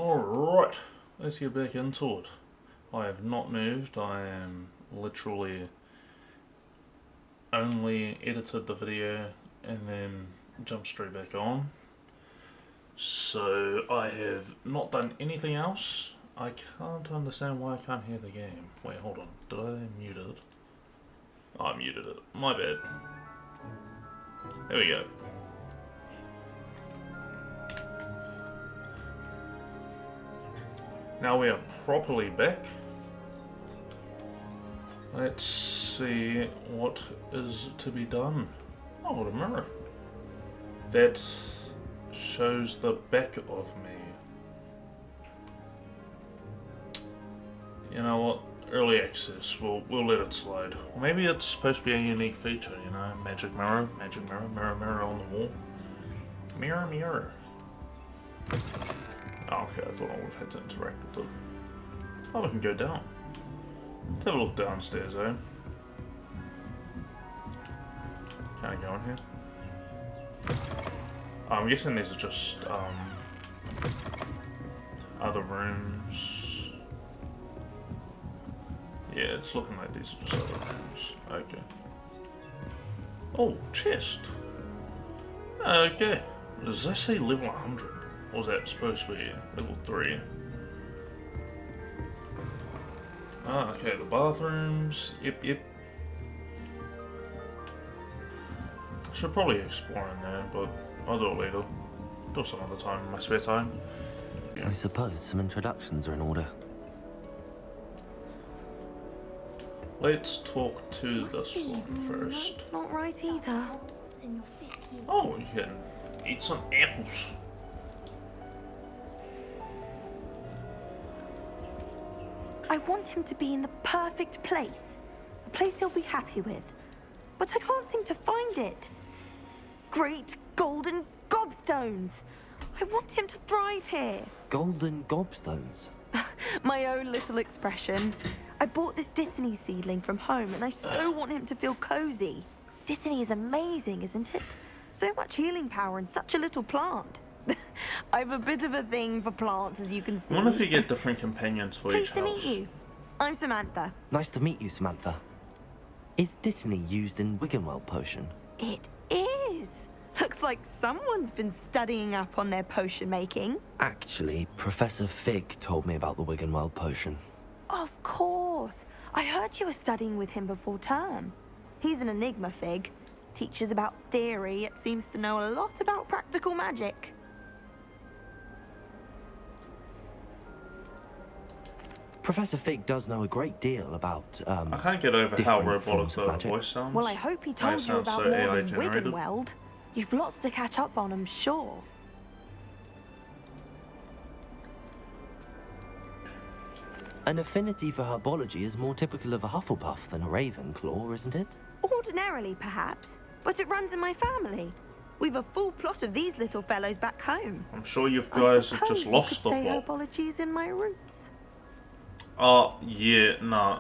Alright, let's get back into it. I have not moved, I am literally only edited the video and then jumped straight back on. So I have not done anything else. I can't understand why I can't hear the game. Wait, hold on, did I mute it? Oh, I muted it, my bad. There we go. Now we are properly back. Let's see what is to be done. Oh, what a mirror. That shows the back of me. You know what? Early access. We'll let it slide. Or maybe it's supposed to be a unique feature, you know? Magic mirror, mirror, mirror on the wall. Mirror, mirror. Oh, okay, I thought I would have had to interact with it. Oh, we can go down. Let's have a look downstairs, eh? Can I go in here? Oh, I'm guessing these are just, other rooms. Yeah, it's looking like these are just other rooms. Okay. Oh, chest. Okay. Does that say level 100? Or was that supposed to be level 3? Ah, okay, the bathrooms. Yep. Should probably explore in there, but I'll do it later. Do it some other time in my spare time. I suppose some introductions are in order. Let's talk to this one first. That's not right either. Oh, you can eat some apples. I want him to be in the perfect place. A place he'll be happy with. But I can't seem to find it. Great golden gobstones! I want him to thrive here. Golden gobstones? My own little expression. I bought this Dittany seedling from home and I so want him to feel cozy. Dittany is amazing, isn't it? So much healing power in such a little plant. I've a bit of a thing for plants, as you can see. I wonder if you get different companions for each Pleased to house. meet you. I'm Samantha. Nice to meet you, Samantha. Is Dittany used in Wiggenweld potion? It is. Looks like someone's been studying up on their potion making. Actually, Professor Fig told me about the Wiggenweld potion. Of course. I heard you were studying with him before term. He's an enigma, Fig. Teaches about theory, yet seems to know a lot about practical magic. Professor Fig does know a great deal about, I can't get over how different robotic forms of the magic. voice sounds. Well, I hope he It told you sounds about so more AI than generated. Wiggenweld. You've lots to catch up on, I'm sure. An affinity for herbology is more typical of a Hufflepuff than a Ravenclaw, isn't it? Ordinarily, perhaps, but it runs in my family. We've a full plot of these little fellows back home. I'm sure you I guys have suppose just you lost the could say plot. herbology is in my roots. Oh, yeah, nah.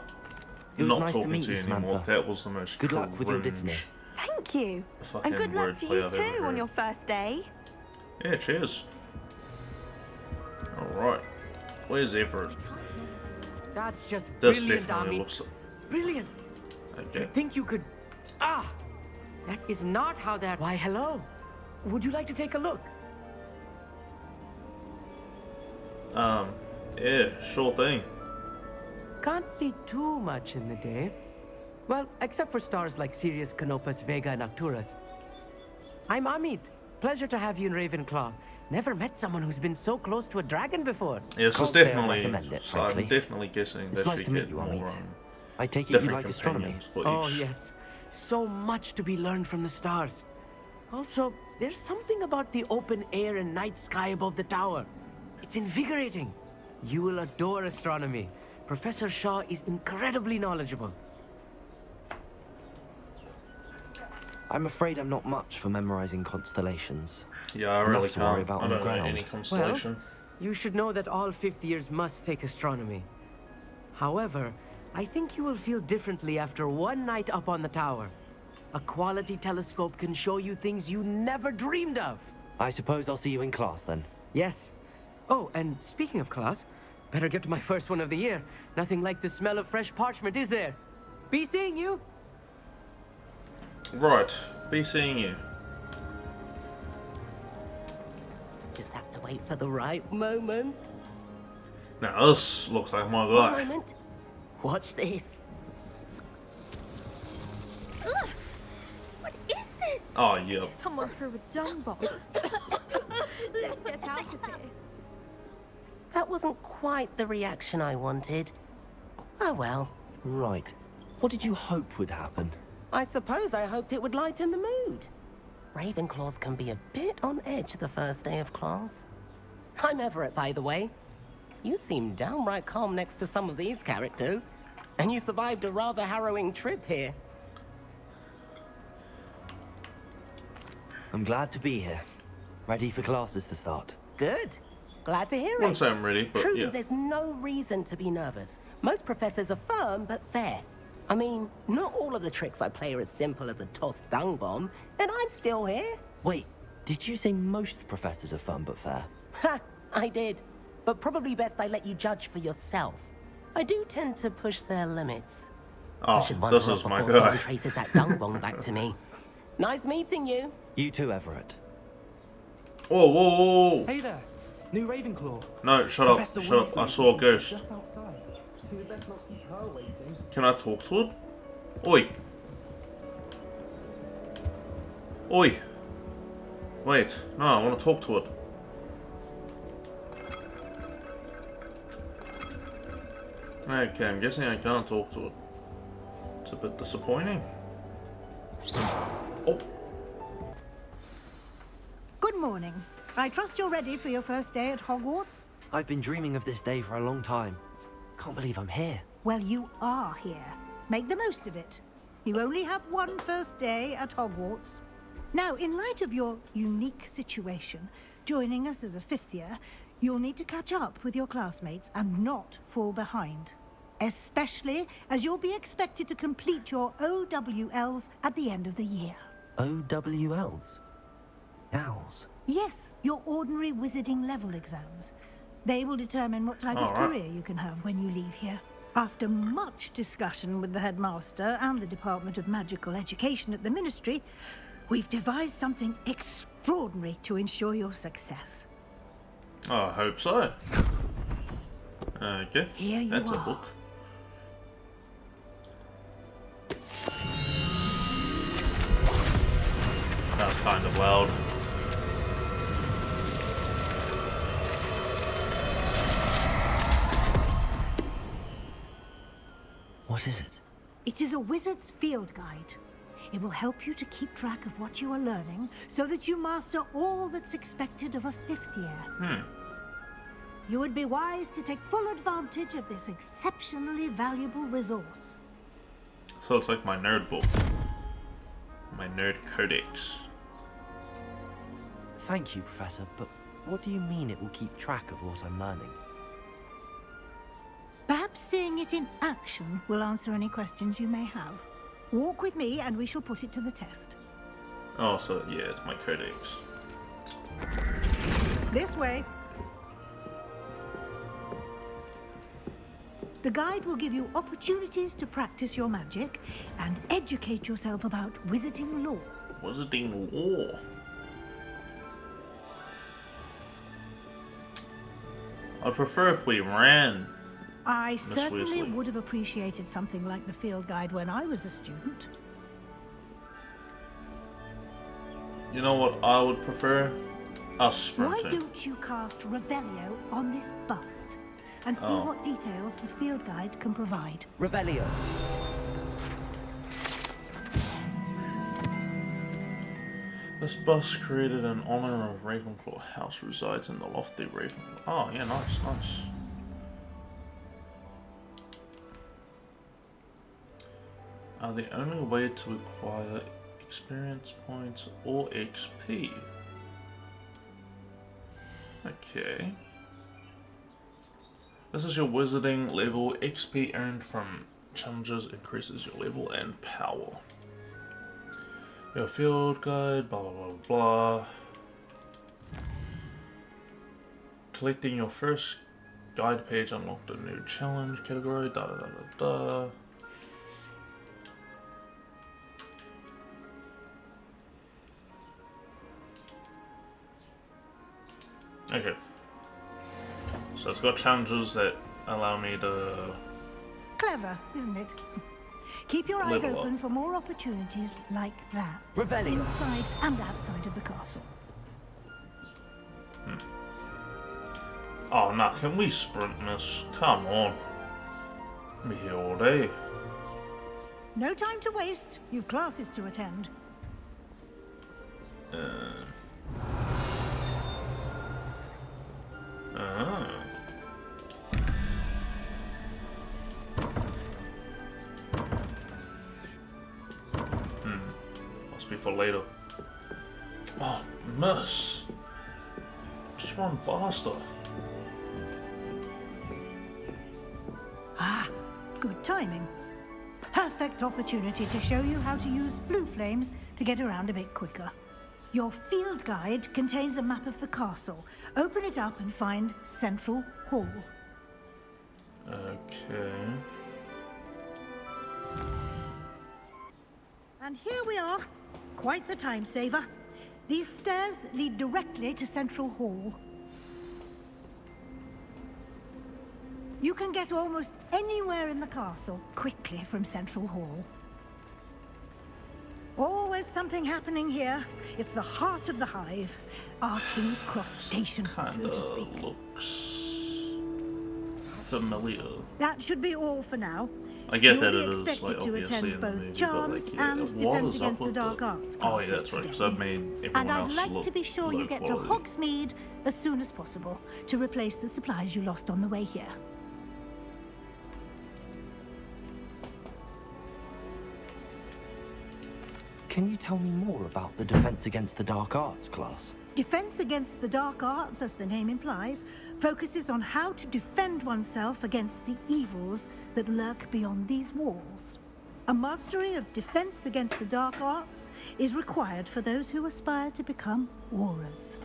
It was Not nice to talking meet to you, you anymore. Samantha. That was the most Good luck with your cringe Dittany. Thank you. fucking And good luck to wordplay you I've ever too on heard. your first day. Yeah, cheers. Alright. Where's Everett? That's just This brilliant, definitely Army. looks... Brilliant. Okay. You think you could... Ah! That is not how that... Why, hello. Would you like to take a look? Yeah, sure thing. Can't see too much in the day. Well, except for stars like Sirius, Canopus, Vega, and Arcturus. I'm Amit. Pleasure to have you in Ravenclaw. Never met someone who's been so close to a dragon before. Yeah, this is Can't say I definitely... recommend it, So I'm frankly. definitely guessing It's that nice she to meet get you, more Amit. I take it you different like astronomy. companions for Oh, each. yes. So much to be learned from the stars. Also, there's something about the open air and night sky above the tower. It's invigorating. You will adore astronomy. Professor Shaw is incredibly knowledgeable. I'm afraid I'm not much for memorizing constellations. Yeah, I really Enough to worry can't. about I on the don't know ground. any constellation. You should know that all fifth years must take astronomy. However, I think you will feel differently after one night up on the tower. A quality telescope can show you things you never dreamed of. I suppose I'll see you in class then. Yes. Oh, and speaking of class, better get to my first one of the year. Nothing like the smell of fresh parchment, is there? Be seeing you. Right, be seeing you. Just have to wait for the right moment. Now this looks like my One guy. moment. Watch this. Ugh! What is this? Oh, yep. Someone threw a dung bomb. Let's get out of here. That wasn't quite the reaction I wanted. Oh well. Right. What did you hope would happen? I suppose I hoped it would lighten the mood. Ravenclaws can be a bit on edge the first day of class. I'm Everett, by the way. You seem downright calm next to some of these characters. And you survived a rather harrowing trip here. I'm glad to be here. Ready for classes to start. Good. Glad to hear Wouldn't it. say I'm ready, but Truly, yeah. there's no reason to be nervous. Most professors are firm but fair. I mean, not all of the tricks I play are as simple as a tossed dung bomb, and I'm still here. Wait, did you say most professors are fun but fair? Ha! I did. But probably best I let you judge for yourself. I do tend to push their limits. I Oh, should wonder this up is my before someone guy. traces that dung bomb back to me. Nice meeting you. You too, Everett. Whoa, whoa, whoa, whoa. Hey there, new Ravenclaw. No, shut up, Professor shut up. I Weasley saw a is ghost. just outside. We best not keep her waiting. Can I talk to it? Oi. Oi. Wait, no, I want to talk to it. Okay, I'm guessing I can't talk to it. It's a bit disappointing. Oh, Good morning. I trust you're ready for your first day at Hogwarts? I've been dreaming of this day for a long time. Can't believe I'm here. Well, you are here. Make the most of it. You only have one first day at Hogwarts. Now, in light of your unique situation, joining us as a fifth year, you'll need to catch up with your classmates and not fall behind. Especially as you'll be expected to complete your OWLs at the end of the year. OWLs? Owls? Yes, your ordinary wizarding level exams. They will determine what type of Alright. career you can have when you leave here. After much discussion with the headmaster and the Department of Magical Education at the Ministry, we've devised something extraordinary to ensure your success. I hope so. Okay, Here you that's a are. book. That was kind of loud. What is it? It is a wizard's field guide. It will help you to keep track of what you are learning so that you master all that's expected of a fifth year. You would be wise to take full advantage of this exceptionally valuable resource. So it's like my nerd book. My nerd codex. Thank you, Professor, but what do you mean it will keep track of what I'm learning? Perhaps seeing it in action will answer any questions you may have. Walk with me and we shall put it to the test. Oh, so yeah, it's my codex. This way. The guide will give you opportunities to practice your magic and educate yourself about wizarding lore. Wizarding lore. I'd prefer if we ran. I Miss certainly Weasley. would have appreciated something like the field guide when I was a student. You know what I would prefer? Us Why sprinting. don't you cast Revelio on this bust and see Oh. what details the field guide can provide? Revelio. This bus created in honor of Ravenclaw House resides in the lofty Ravenclaw. Oh, yeah, nice, nice. The only way to acquire experience points or XP. Okay. This is your wizarding level. XP earned from challenges increases your level and power. Your field guide, blah blah blah blah. Collecting your first guide page unlocked a new challenge category. Da da da da da. Okay. So it's got challenges that allow me to Clever, isn't it? Keep your eyes level open up. for more opportunities like that. Revelio. Inside and outside of the castle. Oh no, can we sprint, miss? Come on. I'll be here all day. No time to waste. You've classes to attend. Must be for later. Oh, miss. Just run faster. Ah, good timing. Perfect opportunity to show you how to use blue flames to get around a bit quicker. Your field guide contains a map of the castle. Open it up and find Central Hall. Okay. And here we are. Quite the time saver. These stairs lead directly to Central Hall. You can get almost anywhere in the castle quickly from Central Hall. Always something happening here. It's the heart of the hive. Our King's Cross station, so to Kinda speak. looks familiar. That should be all for now. I get You'll that be it is expected like to obviously attend in the both movie, charms but like, and what Defense is up Against the with Dark Arts Oh yeah, classes that's right. Because I've today. made everyone And I'd else like look to be sure you low get quality. to Hogsmeade as soon as possible to replace the supplies you lost on the way here. Can you tell me more about the Defense Against the Dark Arts class? Defense Against the Dark Arts, as the name implies, focuses on how to defend oneself against the evils that lurk beyond these walls. A mastery of Defense Against the Dark Arts is required for those who aspire to become Aurors.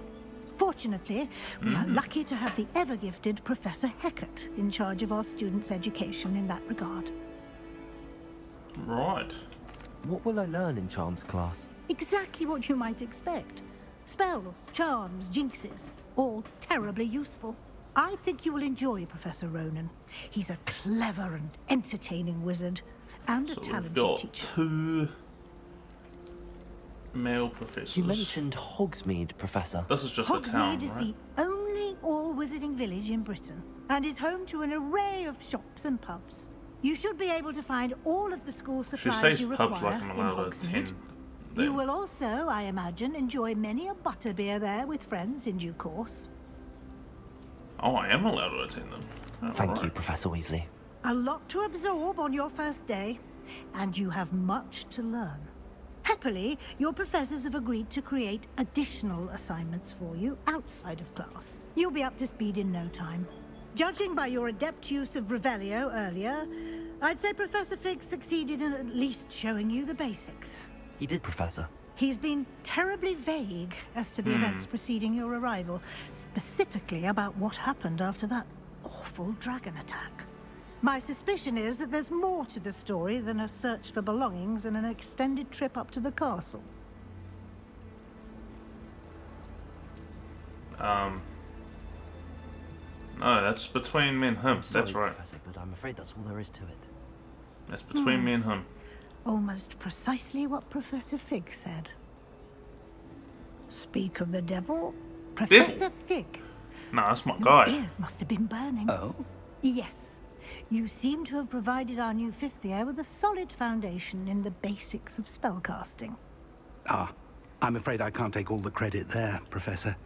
Fortunately, we are lucky to have the ever-gifted Professor Heckert in charge of our students' education in that regard. Right. What will I learn in Charms class? Exactly what you might expect. Spells, charms, jinxes, all terribly useful. I think you will enjoy Professor Ronan. He's a clever and entertaining wizard, and a So we've talented got teacher. 2 male professors. You mentioned Hogsmeade, Professor. This is just a town, Hogsmeade is right? the only all-wizarding village in Britain, and is home to an array of shops and pubs. You should be able to find all of the school She supplies says you pubs require like I'm in allowed to Hogsmeade. attend You them. will also, I imagine, enjoy many a butterbeer there with friends in due course. Oh, I am allowed to attend them. Thank you, Alright. Professor Weasley. A lot to absorb on your first day, and you have much to learn. Happily, your professors have agreed to create additional assignments for you outside of class. You'll be up to speed in no time. Judging by your adept use of Revelio earlier, I'd say Professor Fig succeeded in at least showing you the basics. He did, Professor. He's been terribly vague as to the events preceding your arrival, specifically about what happened after that awful dragon attack. My suspicion is that there's more to the story than a search for belongings and an extended trip up to the castle. No, that's between me and him. Sorry, That's right. Professor, but I'm afraid that's all there is to it. That's between me and him. Almost precisely what Professor Fig said. Speak of the devil, Professor Fig. Nah, that's my Your guy. ears must have been burning. Oh? Yes. You seem to have provided our new fifth year with a solid foundation in the basics of spellcasting. Ah, I'm afraid I can't take all the credit there, Professor.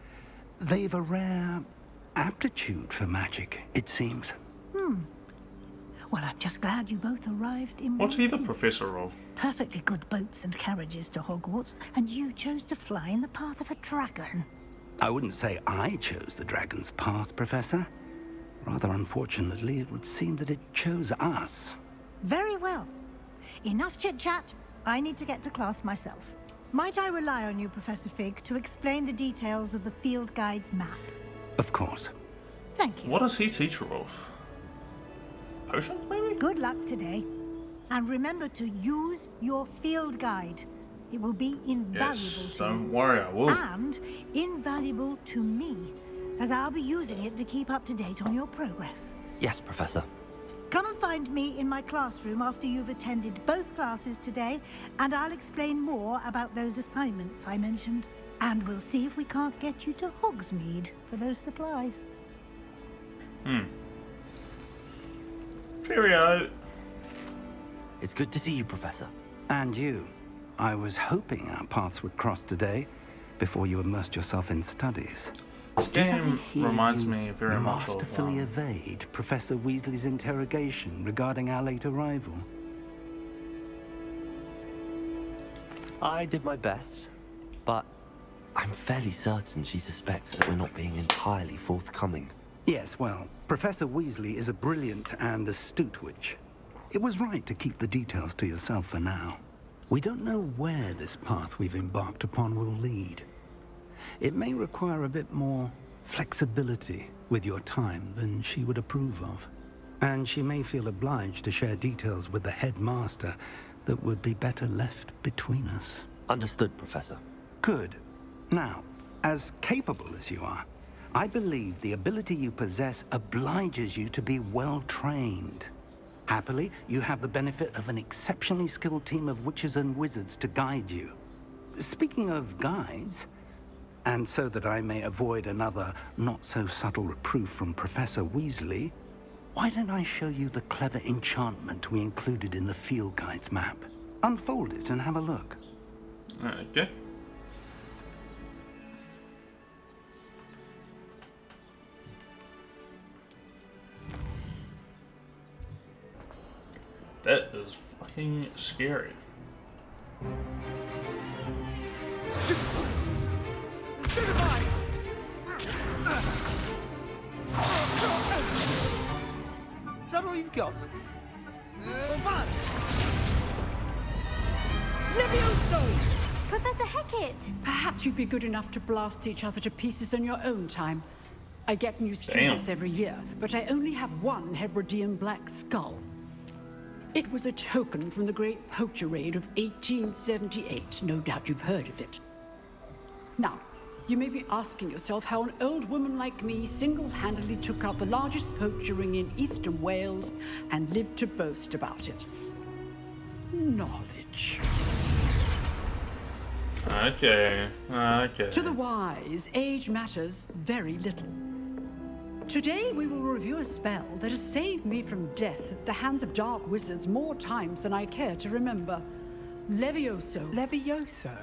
They've a rare aptitude for magic, it seems. Well, I'm just glad you both arrived in What's one he the piece. professor of? Perfectly good boats and carriages to Hogwarts, and you chose to fly in the path of a dragon. I wouldn't say I chose the dragon's path, Professor. Rather unfortunately, it would seem that it chose us. Very well. Enough chit-chat. I need to get to class myself. Might I rely on you, Professor Fig, to explain the details of the field guide's map? Of course. Thank you. What does he teach her of? Potions, maybe? Good luck today. And remember to use your field guide. It will be invaluable Yes, to don't you. worry, I will. And invaluable to me, as I'll be using it to keep up to date on your progress. Yes, Professor. Come and find me in my classroom after you've attended both classes today, and I'll explain more about those assignments I mentioned. And we'll see if we can't get you to Hogsmeade for those supplies. Cheerio. It's good to see you, Professor. And you. I was hoping our paths would cross today before you immersed yourself in studies. This Did I game hear reminds you me very much of... masterfully evade Professor Weasley's interrogation regarding our late arrival? I did my best, but I'm fairly certain she suspects that we're not being entirely forthcoming. Yes, well, Professor Weasley is a brilliant and astute witch. It was right to keep the details to yourself for now. We don't know where this path we've embarked upon will lead. It may require a bit more flexibility with your time than she would approve of. And she may feel obliged to share details with the headmaster that would be better left between us. Understood, Professor. Good. Now, as capable as you are, I believe the ability you possess obliges you to be well-trained. Happily, you have the benefit of an exceptionally skilled team of witches and wizards to guide you. Speaking of guides, and so that I may avoid another not-so-subtle reproof from Professor Weasley, why don't I show you the clever enchantment we included in the field guide's map? Unfold it and have a look. Okay. That is fucking scary. Is that all you've got? Professor Hecat! Perhaps you'd be good enough to blast each other to pieces in your own time. I get new students every year, but I only have one Hebridean black skull. It was a token from the Great Poacher Raid of 1878. No doubt you've heard of it. Now, you may be asking yourself how an old woman like me single-handedly took out the largest poacher ring in eastern Wales and lived to boast about it. Knowledge. Okay. Okay. To the wise, age matters very little. Today we will review a spell that has saved me from death at the hands of dark wizards more times than I care to remember. Levioso. Levioso?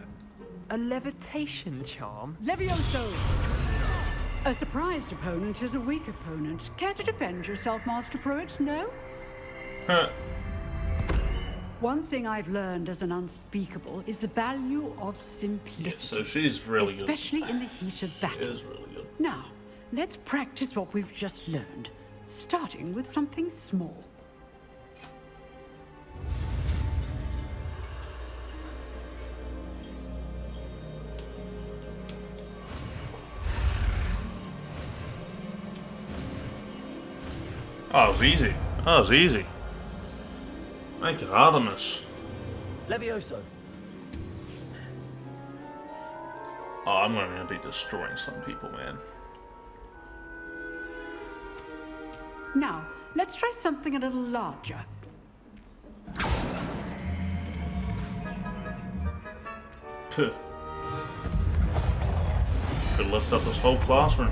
A levitation charm? Levioso! A surprised opponent is a weak opponent. Care to defend yourself, Master Pruitt? No? Huh. One thing I've learned as an unspeakable is the value of simplicity. Yes, so she's really good. Especially in the heat of She battle. is really good. Now, let's practice what we've just learned, starting with something small. Oh, it was easy. Oh, it was easy. Thank you, Artemis. Levioso. Oh, I'm going to be destroying some people, man. Now, let's try something a little larger. Puh. Could lift up this whole classroom.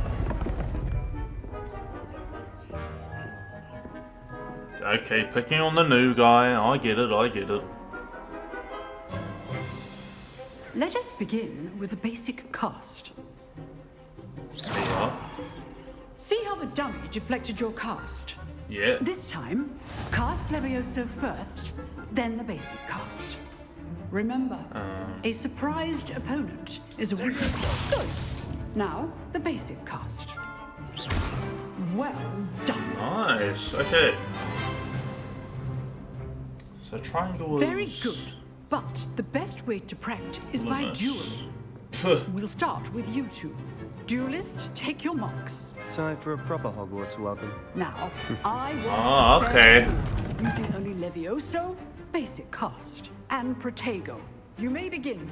Okay, picking on the new guy. I get it, I get it. Let us begin with the basic cast. There you are. See how the dummy deflected your cast? Yeah. This time, cast Levioso first, then the basic cast. Remember, a surprised opponent is a weak. Good. Now, the basic cast. Well done. Nice. Okay. So triangle is... Very good. But the best way to practice is by Loomis. dueling. We'll start with you two. Duelists, take your marks. Time for a proper Hogwarts welcome. Now, I want Oh, okay. using only Levioso, basic cast, and Protego. You may begin.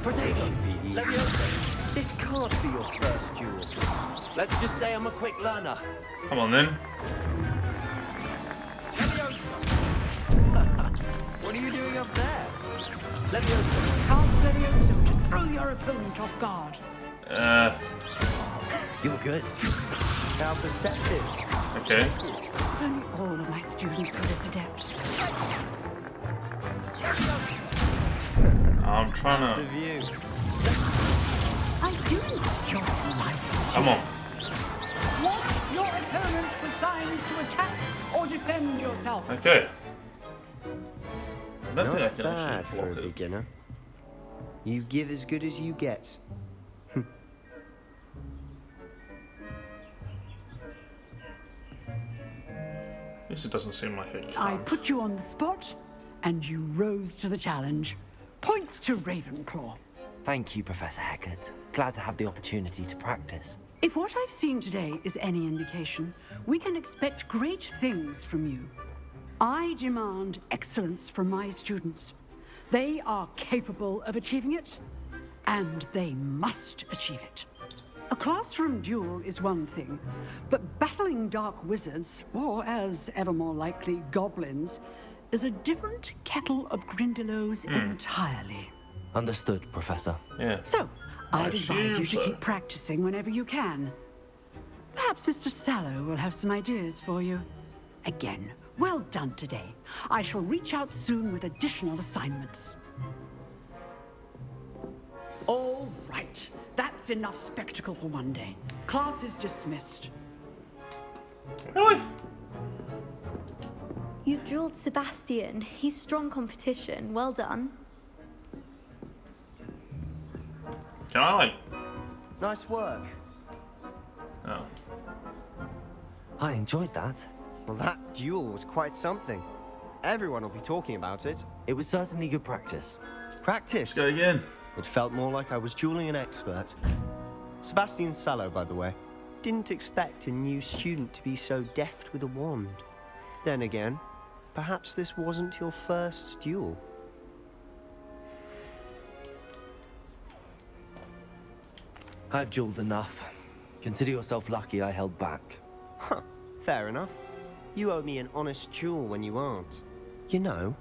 Protego! Leviosa. This can't be your first duel. Let's just say I'm a quick learner. Come on then. What are you doing up there? Leviosa. Cast Levioso to throw your opponent off guard. You're good. How perceptive. Okay. If only all of my students were this adept. I'm trying The to. view. I do enjoy life. Come on. Want your opponent for signs to attack or defend yourself. Okay. I don't think I Not can bad actually for a block it. beginner. You give as good as you get. At least it doesn't seem like it I can't. put you on the spot, and you rose to the challenge. Points to Ravenclaw. Thank you, Professor Heckard. Glad to have the opportunity to practice. If what I've seen today is any indication, we can expect great things from you. I demand excellence from my students. They are capable of achieving it, and they must achieve it. A classroom duel is one thing, but battling dark wizards, or as ever more likely, goblins, is a different kettle of Grindylows entirely. Understood, Professor. Yeah. So, I'd advise you to so. keep practicing whenever you can. Perhaps Mr. Sallow will have some ideas for you. Again, well done today. I shall reach out soon with additional assignments. All right. That's enough spectacle for one day. Class is dismissed. Really? You drilled Sebastian. He's strong competition. Well done. Can I like? Nice work. Oh. I enjoyed that. Well, that duel was quite something. Everyone will be talking about it. It was certainly good practice. Practice. Go again. It felt more like I was dueling an expert. Sebastian Sallow, by the way. Didn't expect a new student to be so deft with a wand. Then again, perhaps this wasn't your first duel. I've dueled enough. Consider yourself lucky I held back. Huh, fair enough. You owe me an honest duel when you aren't. You know,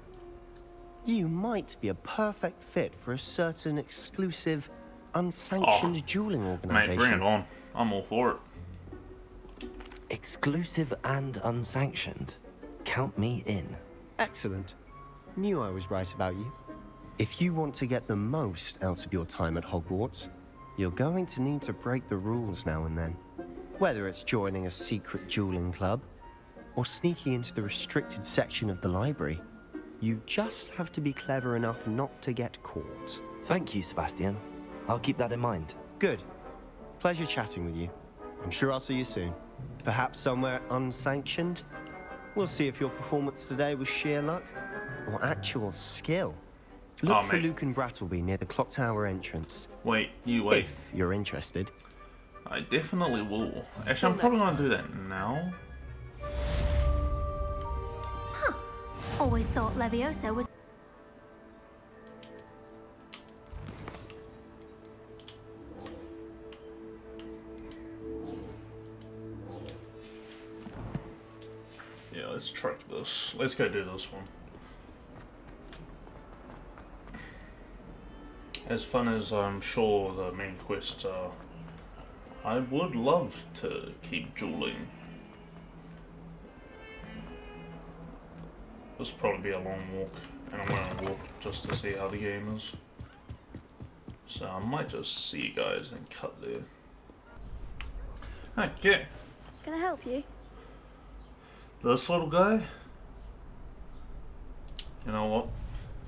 you might be a perfect fit for a certain exclusive, unsanctioned dueling Mate, organization. bring it on. I'm all for it. Exclusive and unsanctioned. Count me in. Excellent. Knew I was right about you. If you want to get the most out of your time at Hogwarts, you're going to need to break the rules now and then. Whether it's joining a secret dueling club, or sneaking into the restricted section of the library, you just have to be clever enough not to get caught. Thank you, Sebastian. I'll keep that in mind. Good. Pleasure chatting with you. I'm sure I'll see you soon. Perhaps somewhere unsanctioned? We'll see if your performance today was sheer luck or actual skill. Look for mate. Luke and Brattleby near the clock tower entrance. Wait, you wait. If you're interested. I definitely will. Actually, I'm probably gonna do that now. Always thought Levioso was... Yeah, let's track this. Let's go do this one. As fun as I'm sure the main quests are, I would love to keep dueling. This will probably be a long walk, and I'm going to walk just to see how the game is. So I might just see you guys and cut there. Okay, Can I help you? this little guy. You know what?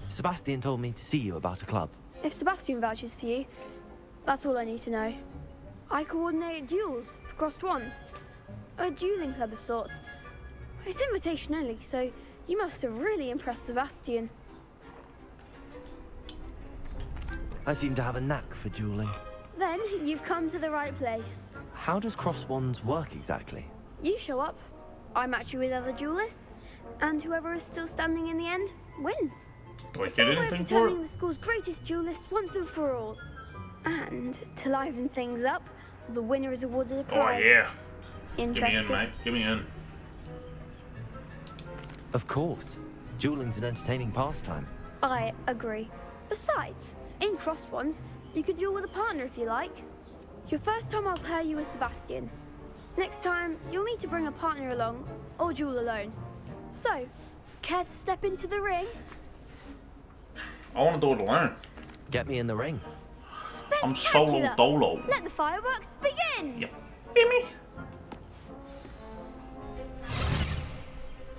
Sebastian told me to see you about a club. If Sebastian vouches for you, that's all I need to know. I coordinate duels for crossed wands. A dueling club of sorts. It's invitation only, so You must have really impressed Sebastian. I seem to have a knack for dueling. Then you've come to the right place. How does cross wands work exactly? You show up, I match you with other duelists, and whoever is still standing in the end wins. Do I It's get our way of anything for determining it? the school's greatest duelist once and for all. And to liven things up, the winner is awarded a Oh prize. yeah. Get me in, Interested? mate. Get me in. Of course. Dueling's an entertaining pastime. I agree. Besides, in crossed ones, you can duel with a partner if you like. Your first time I'll pair you with Sebastian. Next time, you'll need to bring a partner along, or duel alone. So, care to step into the ring? I want to do it alone. Get me in the ring. I'm solo Spectacular! dolo. Let the fireworks begin! You feel me?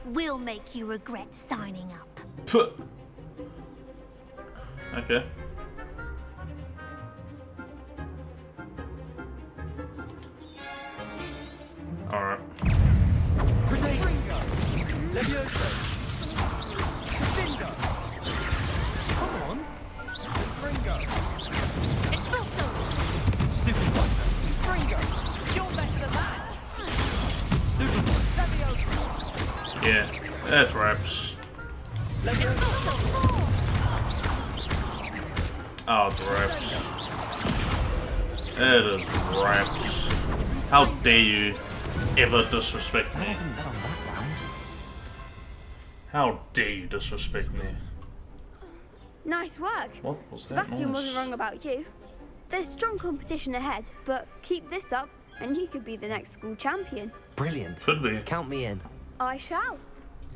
We'll make you regret signing up. Puh. Okay. Alright. Come on. Yeah, that's raps. Oh, it's raps. It is raps. How dare you ever disrespect me? How dare you disrespect me? Nice work. What was that Sebastian noise? wasn't wrong about you. There's strong competition ahead, but keep this up and you could be the next school champion. Brilliant. Could be. Count me in. I shall.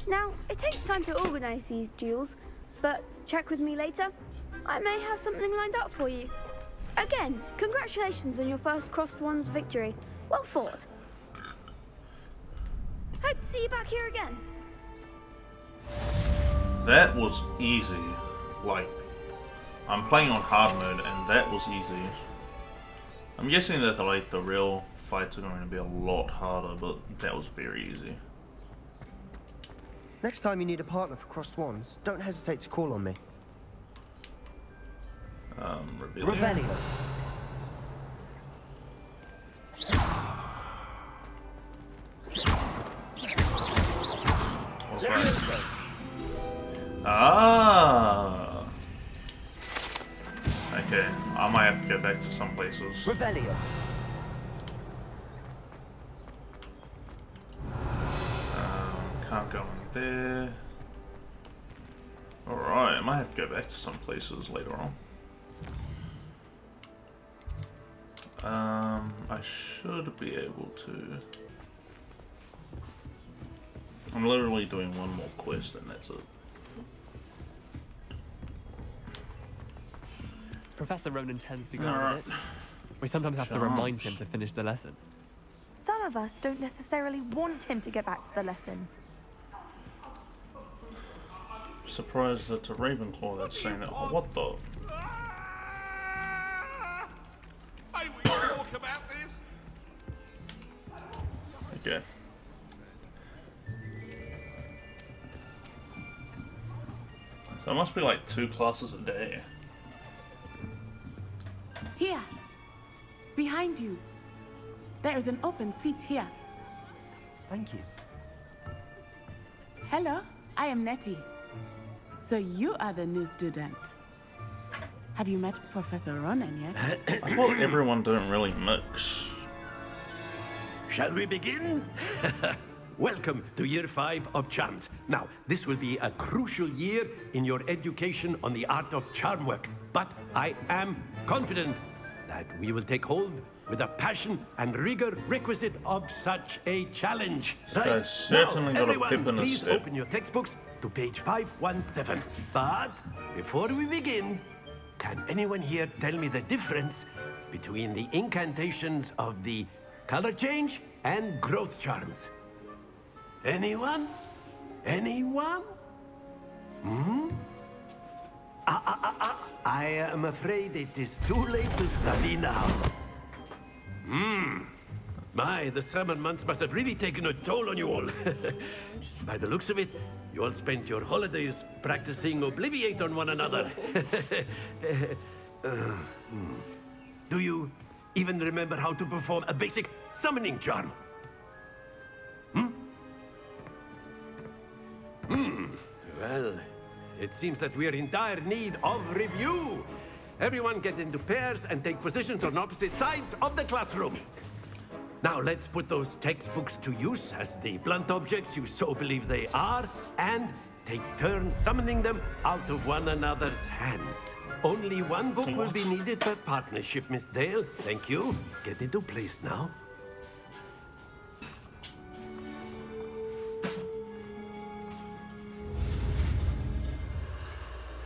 Now, it takes time to organise these duels, but check with me later. I may have something lined up for you. Again, congratulations on your first crossed wands victory. Well fought. Hope to see you back here again. That was easy. Like, I'm playing on hard mode, and that was easy. I'm guessing that like the real fights are going to be a lot harder, but that was very easy. Next time you need a partner for crossed wands, don't hesitate to call on me. Reveal. Revelio. Okay. Ah. Okay, I might have to go back to some places. Revelio. Can't go in there. Alright, I might have to go back to some places later on. I should be able to. I'm literally doing one more quest and that's it. Professor Ronan tends to go Alright. with it. We sometimes have to remind him to finish the lesson. Some of us don't necessarily want him to get back to the lesson. Surprised that a Ravenclaw that's saying that. Oh, what the? Hey, we talk about this? Okay. So it must be like 2 classes a day. Here, behind you. There is an open seat here. Thank you. Hello, I am Nettie. So you are the new student. Have you met Professor Ronan yet? I thought everyone didn't really mix. Shall we begin? Welcome to Year 5 of Charms. Now, this will be a crucial year in your education on the art of charm work. But I am confident that we will take hold with the passion and rigor requisite of such a challenge. This guy's certainly got a everyone, pip in his please step. open your textbooks to page 517. But before we begin, can anyone here tell me the difference between the incantations of the color change and growth charms? Anyone? Anyone? I am afraid it is too late to study now. My, the summer months must have really taken a toll on you all. By the looks of it, You all spent your holidays practicing Obliviate on one another. Do you even remember how to perform a basic summoning charm? Well, it seems that we're in dire need of review. Everyone get into pairs and take positions on opposite sides of the classroom. Now let's put those textbooks to use as the blunt objects you so believe they are, and take turns summoning them out of one another's hands. Only one book will be needed per partnership, Miss Dale. Thank you. Get into place now.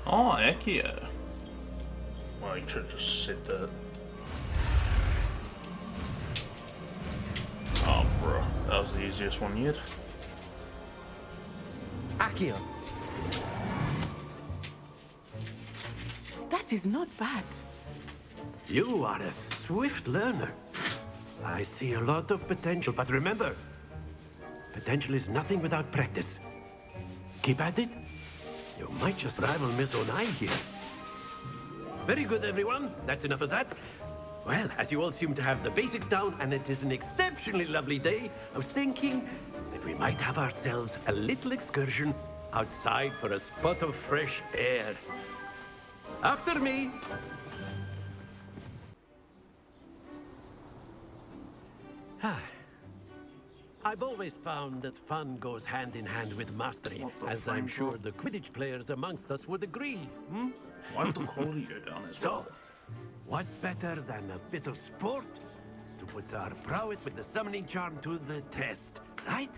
Oh, heck yeah. Well, I could have just said that. Oh, bro. That was the easiest one yet. Accio. That is not bad. You are a swift learner. I see a lot of potential, but remember, potential is nothing without practice. Keep at it. You might just rival Miss Onai here. Very good, everyone. That's enough of that. Well, as you all seem to have the basics down, and it is an exceptionally lovely day, I was thinking that we might have ourselves a little excursion outside for a spot of fresh air. After me. I've always found that fun goes hand in hand with mastery, as I'm sure the Quidditch players amongst us would agree. Why the quality go down as well? So, what better than a bit of sport to put our prowess with the summoning charm to the test, right?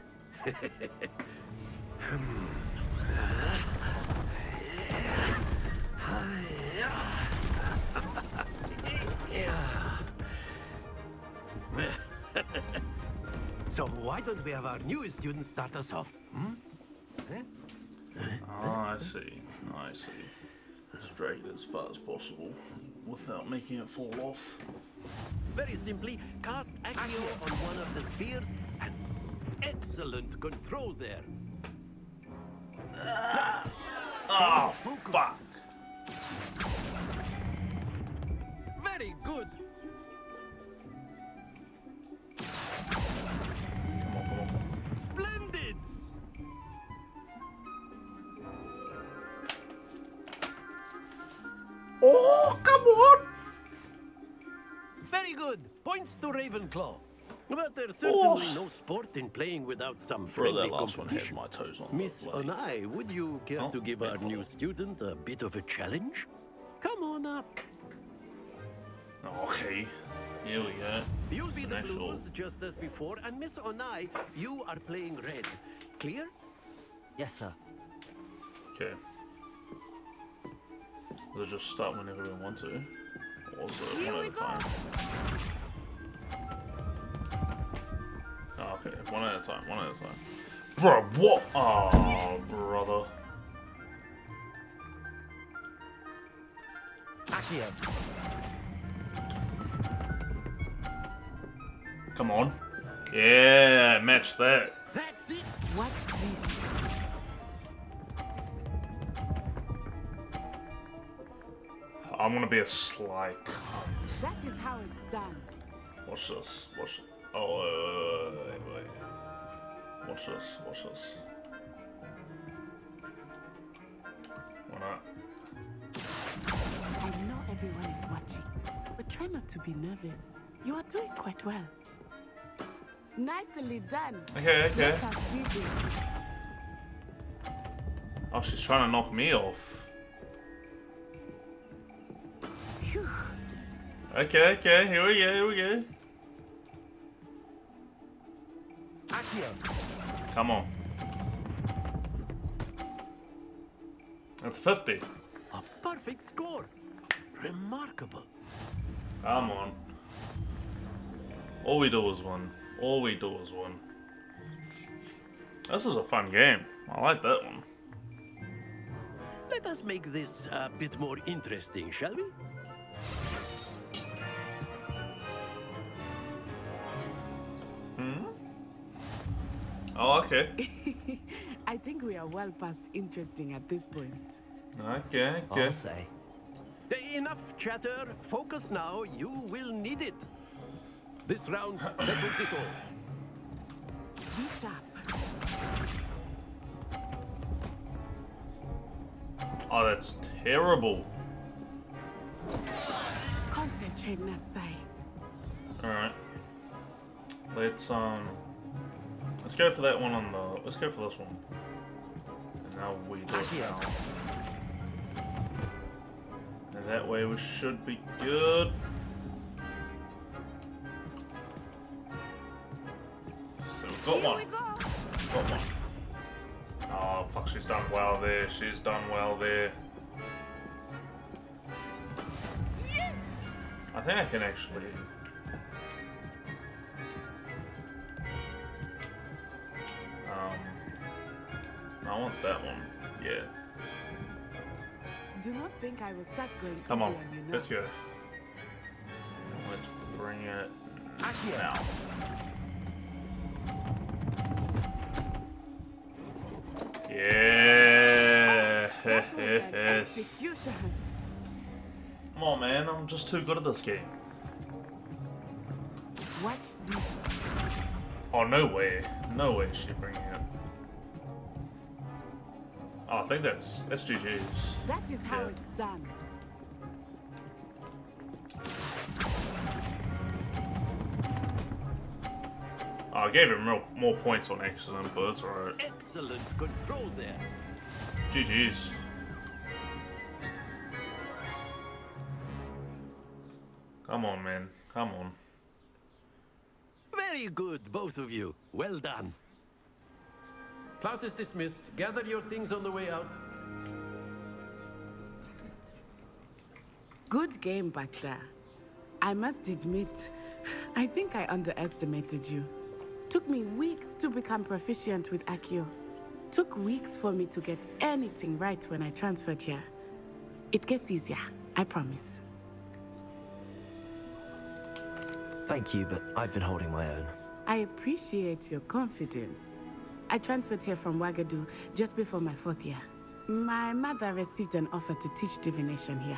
So why don't we have our newest student start us off? Oh, I see. I see. Let's drag it as far as possible without making it fall off. Very simply, cast Accio on one of the spheres and excellent control there. Oh, fuck. Very good. Splendid! Oh, come on! Very good. Points to Ravenclaw. But there's certainly no sport in playing without some Bro, friendly that last one competition. had my toes on. Miss Onai, would you care to give our new student a bit of a challenge? Come on up. Okay. Here we go. You'll be It's the an actual- blues just as before, and Miss Onai, you are playing red. Clear? Yes, sir. Okay. Let's just start whenever we want to. Or was it one at a time? Oh, okay, one at a time, one at a time. Bro, what? Oh, brother. Accio. Come on. Yeah, match that. That's it. Watch this. I'm gonna be a sly cunt. That is how it's done. Watch this. Watch. Oh, wait. Watch this. Watch this. Why not? I know everyone is watching, but try not to be nervous. You are doing quite well. Nicely done. Okay. Let us see this. Oh, she's trying to knock me off. Phew. Okay. Here we go. Accio. Come on. That's 50. A perfect score. Remarkable. Come on. All we do is win. All we do is win. This is a fun game. I like that one. Let us make this a bit more interesting, shall we? Oh, okay. I think we are well past interesting at this point. Okay, I'll okay. say. Enough chatter. Focus now. You will need it. This round settles it all. Be sharp. Oh, that's terrible. Concentrate, Natsai. Alright. Let's go for that one on the... Let's go for this one. And now we do it now. And that way we should be good. So we've got one. Got one. Oh, fuck, she's done well there. She's done well there. Yes! I think I can actually... I want that one. Yeah. Do not think I will start going Come on. easy you, know. Let's go. Let's bring it now. Yeah. That was an execution. Come on, man. I'm just too good at this game. Watch this. Oh, no way. No way she's bringing it. Oh, I think that's GG's. That is how Yeah. it's done. Oh, I gave him more points on accident, but it's alright. Excellent control there. GG's. Come on, man. Come on. Very good, both of you. Well done. Class is dismissed. Gather your things on the way out. Good game back there. I must admit, I think I underestimated you. Took me weeks to become proficient with Accio. Took weeks for me to get anything right when I transferred here. It gets easier, I promise. Thank you, but I've been holding my own. I appreciate your confidence. I transferred here from Wagadu just before my 4th year. My mother received an offer to teach divination here.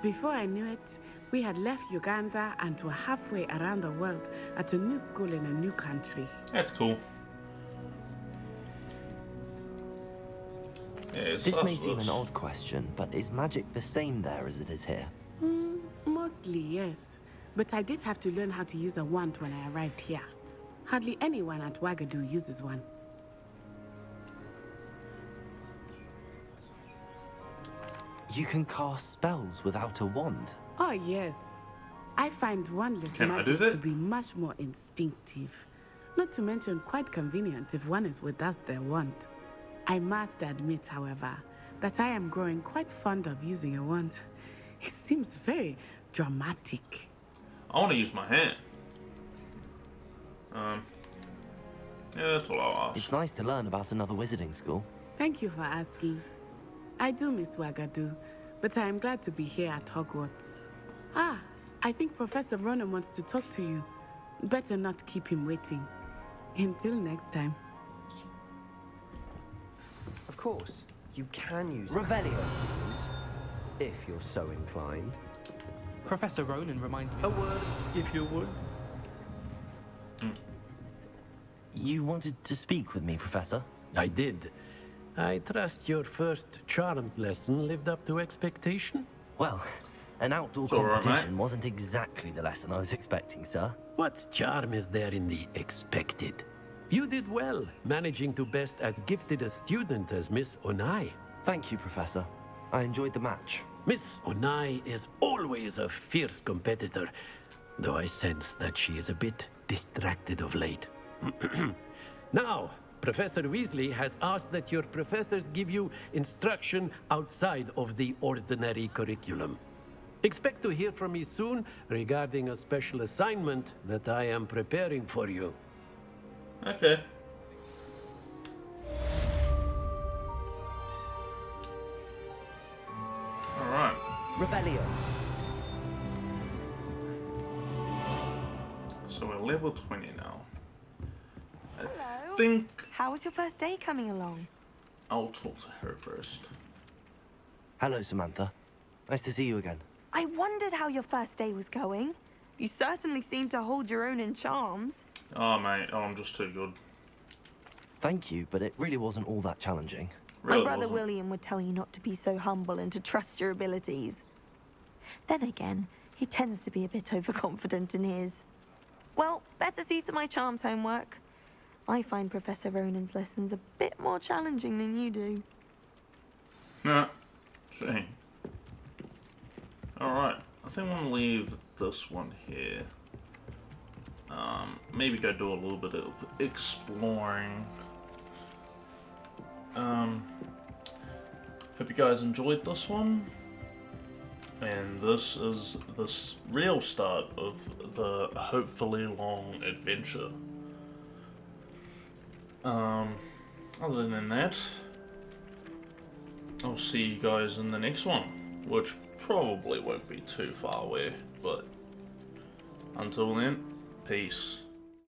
Before I knew it, we had left Uganda and were halfway around the world at a new school in a new country. That's cool. Yeah, This may seem an odd question, but is magic the same there as it is here? Mostly, yes. But I did have to learn how to use a wand when I arrived here. Hardly anyone at Wagadu uses one. You can cast spells without a wand. Oh, yes. I find wandless Can I do magic that? to be much more instinctive. Not to mention quite convenient if one is without their wand. I must admit, however, that I am growing quite fond of using a wand. It seems very dramatic. I want to use my hand. Yeah, that's all I'll ask. It's nice to learn about another wizarding school. Thank you for asking. I do miss Wagadu, but I am glad to be here at Hogwarts. Ah, I think Professor Ronan wants to talk to you. Better not keep him waiting. Until next time. Of course, you can use Revelio. if you're so inclined. Professor Ronan reminds me. A word, if you would. You wanted to speak with me, Professor? I did. I trust your first charms lesson lived up to expectation? Well, an outdoor It's all right, competition mate. wasn't exactly the lesson I was expecting, sir. What charm is there in the expected? You did well, managing to best as gifted a student as Miss Onai. Thank you, Professor. I enjoyed the match. Miss Onai is always a fierce competitor, though I sense that she is a bit distracted of late. Now, Professor Weasley has asked that your professors give you instruction outside of the ordinary curriculum. Expect to hear from me soon regarding a special assignment that I am preparing for you. Okay. Alright. Revelio. So we're level 20 now. I Hello. think... How was your first day coming along? I'll talk to her first. Hello, Samantha. Nice to see you again. I wondered how your first day was going. You certainly seem to hold your own in charms. Oh, mate. Oh, I'm just too good. Thank you, but it really wasn't all that challenging. Really My brother wasn't. William would tell you not to be so humble and to trust your abilities. Then again, he tends to be a bit overconfident in his. Well, better see to my charms homework. I find Professor Ronan's lessons a bit more challenging than you do. Nah. Shame. Alright. I think I'm gonna leave this one here. Maybe go do a little bit of exploring. Hope you guys enjoyed this one. And this is the real start of the hopefully long adventure. Other than that, I'll see you guys in the next one, which probably won't be too far away, but until then, peace.